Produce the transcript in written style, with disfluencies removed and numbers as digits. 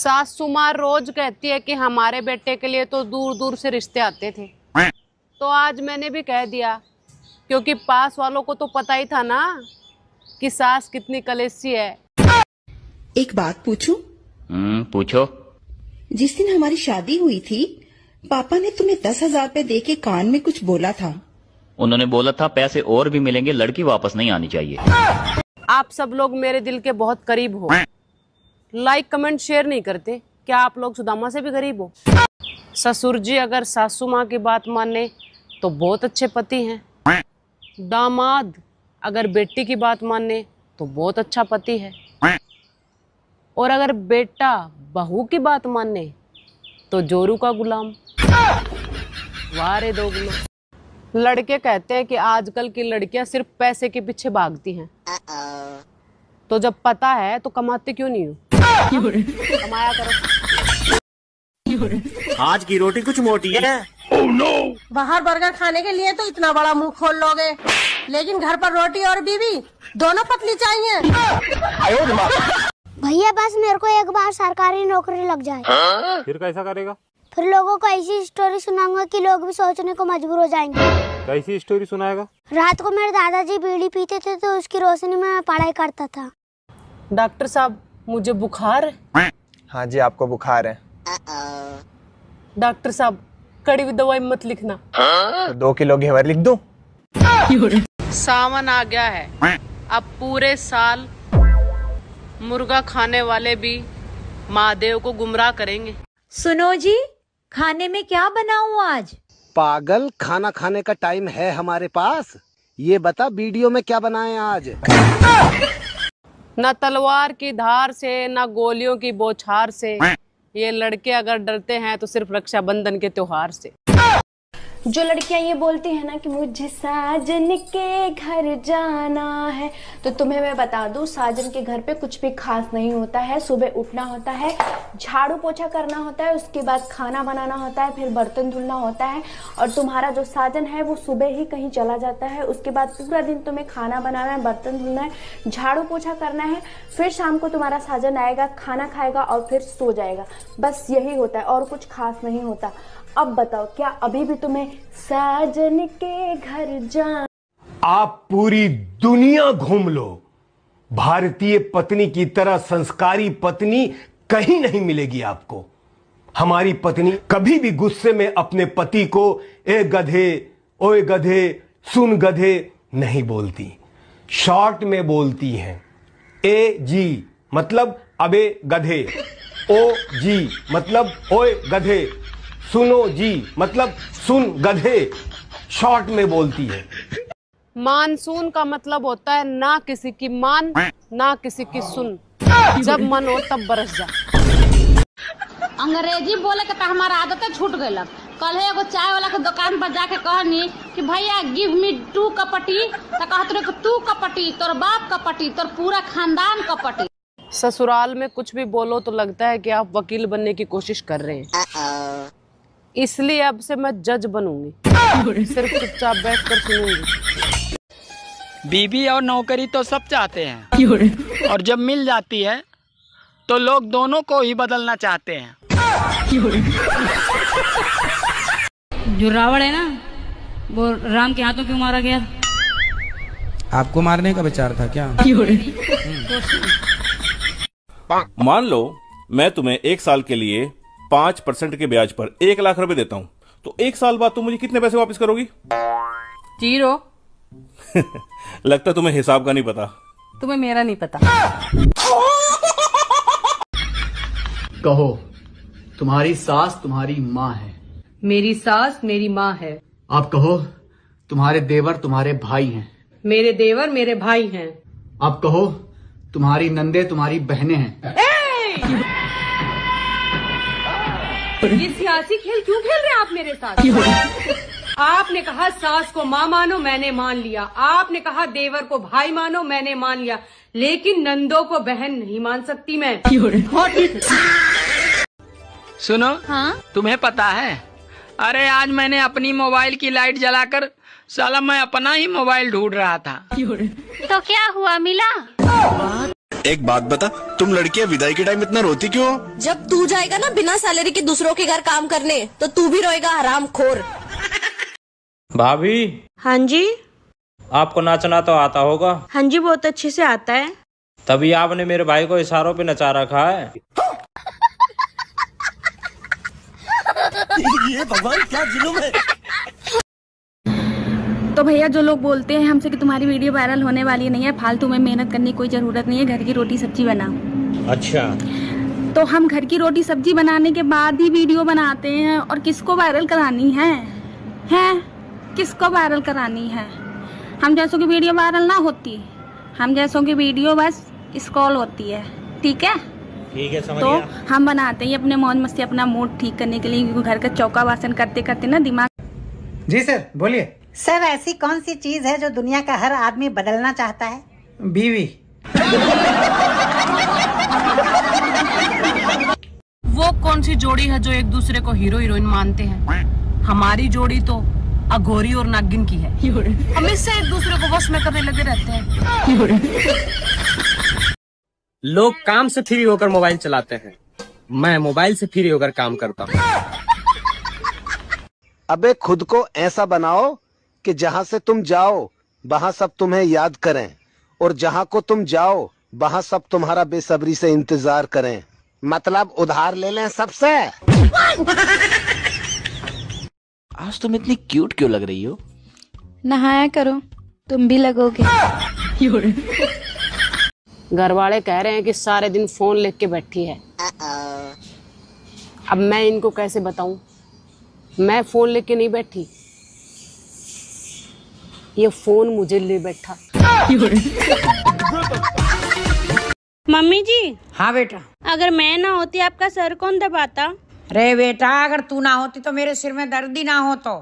सासू माँ रोज कहती है कि हमारे बेटे के लिए तो दूर दूर से रिश्ते आते थे, तो आज मैंने भी कह दिया, क्योंकि पास वालों को तो पता ही था ना कि सास कितनी कलेशी है। एक बात पूछूं? पूछो। जिस दिन हमारी शादी हुई थी, पापा ने तुम्हें 10,000 रुपए दे के कान में कुछ बोला था। उन्होंने बोला था पैसे और भी मिलेंगे, लड़की वापस नहीं आनी चाहिए। आप सब लोग मेरे दिल के बहुत करीब हो। लाइक कमेंट शेयर नहीं करते, क्या आप लोग सुदामा से भी गरीब हो? ससुर जी अगर सासू माँ की बात माने तो बहुत अच्छे पति हैं। दामाद अगर बेटी की बात माने तो बहुत अच्छा पति है, और अगर बेटा बहू की बात माने तो जोरू का गुलाम। वारे दो गुलाम। लड़के कहते हैं कि आजकल की लड़कियां सिर्फ पैसे के पीछे भागती हैं, तो जब पता है तो कमाते क्यों नहीं हो? कमाया करो। आज की रोटी कुछ मोटी है। बाहर बर्गर खाने के लिए तो इतना बड़ा मुंह खोल लोगे, लेकिन घर पर रोटी और बीवी दोनों पतली चाहिए। भैया बस मेरे को एक बार सरकारी नौकरी लग जाए। फिर कैसा करेगा? फिर लोगों को ऐसी स्टोरी सुनाऊंगा कि लोग भी सोचने को मजबूर हो जाएंगे। कैसी स्टोरी सुनाएगा? रात को मेरे दादाजी बीड़ी पीते थे तो उसकी रोशनी में मैं पढ़ाई करता था। डॉक्टर साहब मुझे बुखार है। हाँ जी, आपको बुखार है। डॉक्टर साहब कड़वी दवाई मत लिखना। तो 2 किलो घेवर लिख दूं? सावन आ गया है, अब पूरे साल मुर्गा खाने वाले भी महादेव को गुमराह करेंगे। सुनो जी, खाने में क्या बनाऊं आज? पागल, खाना खाने का टाइम है हमारे पास। ये बता वीडियो में क्या बनाए आज? न तलवार की धार से न गोलियों की बौछार से, ये लड़के अगर डरते हैं तो सिर्फ रक्षाबंधन के त्योहार से। जो लड़कियां ये बोलती है ना कि मुझे साजन के घर जाना है, तो तुम्हें मैं बता दूं साजन के घर पे कुछ भी खास नहीं होता है। सुबह उठना होता है, झाड़ू पोछा करना होता है, उसके बाद खाना बनाना होता है, फिर बर्तन धुलना होता है। और तुम्हारा जो साजन है वो सुबह ही कहीं चला जाता है, उसके बाद पूरा दिन तुम्हें खाना बनाना है, बर्तन धुलना है, झाड़ू पोछा करना है, फिर शाम को तुम्हारा साजन आएगा, खाना खाएगा और फिर सो जाएगा। बस यही होता है और कुछ खास नहीं होता। अब बताओ, क्या अभी भी तुम्हें साजन के घर जाना? आप पूरी दुनिया घूम लो, भारतीय पत्नी की तरह संस्कारी पत्नी कहीं नहीं मिलेगी आपको। हमारी पत्नी कभी भी गुस्से में अपने पति को ए गधे, ओए गधे, सुन गधे नहीं बोलती, शॉर्ट में बोलती हैं। ए जी मतलब अबे गधे, ओ जी मतलब ओए गधे, सुनो जी मतलब सुन गधे, शॉर्ट में बोलती है। मानसून का मतलब होता है ना किसी की मान ना किसी की सुन, जब मन हो तब बरस जा। अंग्रेजी बोले के तो हमारा आदत छूट गई। कल एगो चाय वाला के दुकान पर जाके कहनी कि भैया गिव मी 2 कपटी, तो कहत रहे कि तू कपटी, तोर बाप कपटी, तोर पूरा खानदान कपटी। ससुराल में कुछ भी बोलो तो लगता है कि आप वकील बनने की कोशिश कर रहे हैं, इसलिए अब से मैं जज बनूंगी, सिर्फ चुपचाप बैठकर सुनूंगी। बीबी और नौकरी तो सब चाहते हैं, और जब मिल जाती है तो लोग दोनों को ही बदलना चाहते हैं। जो रावण है ना, वो राम के हाथों क्यों मारा गया? आपको मारने का विचार था क्या? मान लो मैं तुम्हें 1 साल के लिए 5% के ब्याज पर 1 लाख रुपए देता हूँ, तो 1 साल बाद तुम मुझे कितने पैसे वापस करोगी? 0। लगता तुम्हें हिसाब का नहीं पता। तुम्हें मेरा नहीं पता। कहो, तुम्हारी सास तुम्हारी माँ है। मेरी सास मेरी माँ है। आप कहो, तुम्हारे देवर तुम्हारे भाई हैं। मेरे देवर मेरे भाई हैं। आप कहो, तुम्हारी नंदे तुम्हारी बहनें हैं। ये सियासी खेल क्यों खेल रहे हैं आप मेरे साथ? आपने कहा सास को माँ मानो, मैंने मान लिया। आपने कहा देवर को भाई मानो, मैंने मान लिया। लेकिन नंदों को बहन नहीं मान सकती मैं। सुनो, हाँ? तुम्हें पता है, अरे आज मैंने अपनी मोबाइल की लाइट जलाकर साला मैं अपना ही मोबाइल ढूंढ रहा था। तो क्या हुआ, मिला? एक बात बता, तुम लड़कियां विदाई के टाइम इतना रोती क्यों हो? जब तू जाएगा ना बिना सैलरी के दूसरों के घर काम करने, तो तू भी रोएगा हरामखोर। भाभी। हाँ जी। आपको नाचना तो आता होगा? हाँ जी, बहुत अच्छे से आता है। तभी आपने मेरे भाई को इशारों पे नचा रखा है। ये भगवान क्या जुल्म है। तो भैया जो लोग बोलते हैं हमसे कि तुम्हारी वीडियो वायरल होने वाली नहीं है, फालतू में मेहनत करने की कोई जरूरत नहीं है, घर की रोटी सब्जी बनाओ। अच्छा। तो हम घर की रोटी सब्जी बनाने के बाद ही वीडियो बनाते हैं, और किसको वायरल करानी है? किसको वायरल करानी है? हम जैसों की वीडियो वायरल ना होती, हम जैसों की वीडियो बस स्क्रॉल होती है। ठीक है, ठीक है, समझ तो गया। हम बनाते हैं अपने मौज मस्ती, अपना मूड ठीक करने के लिए, क्योंकि घर का चौका वासन करते करते ना दिमाग। जी सर, बोलिए। सर, ऐसी कौन सी चीज है जो दुनिया का हर आदमी बदलना चाहता है? बीवी। वो कौन सी जोड़ी है जो एक दूसरे को हीरो हीरोइन मानते हैं? हमारी जोड़ी तो अघोरी और नागिन की है। हम इससे एक दूसरे को वश में करने लगे रहते हैं। लोग काम से फ्री होकर मोबाइल चलाते हैं, मैं मोबाइल से फ्री होकर काम करता हूँ। अबे खुद को ऐसा बनाओ कि जहाँ से तुम जाओ वहाँ सब तुम्हें याद करें, और जहाँ को तुम जाओ वहाँ सब तुम्हारा बेसब्री से इंतजार करें। मतलब उधार ले लें सबसे। आज तुम इतनी क्यूट क्यों लग रही हो? नहाया करो, तुम भी लगोगे। घर वाले कह रहे हैं कि सारे दिन फोन लेके बैठी है। अब मैं इनको कैसे बताऊं? मैं फोन लेके नहीं बैठी, ये फोन मुझे ले बैठा। मम्मी जी। हाँ बेटा। अगर मैं ना होती आपका सर कौन दबाता? अरे बेटा, अगर तू ना होती तो मेरे सिर में दर्द ही ना हो तो।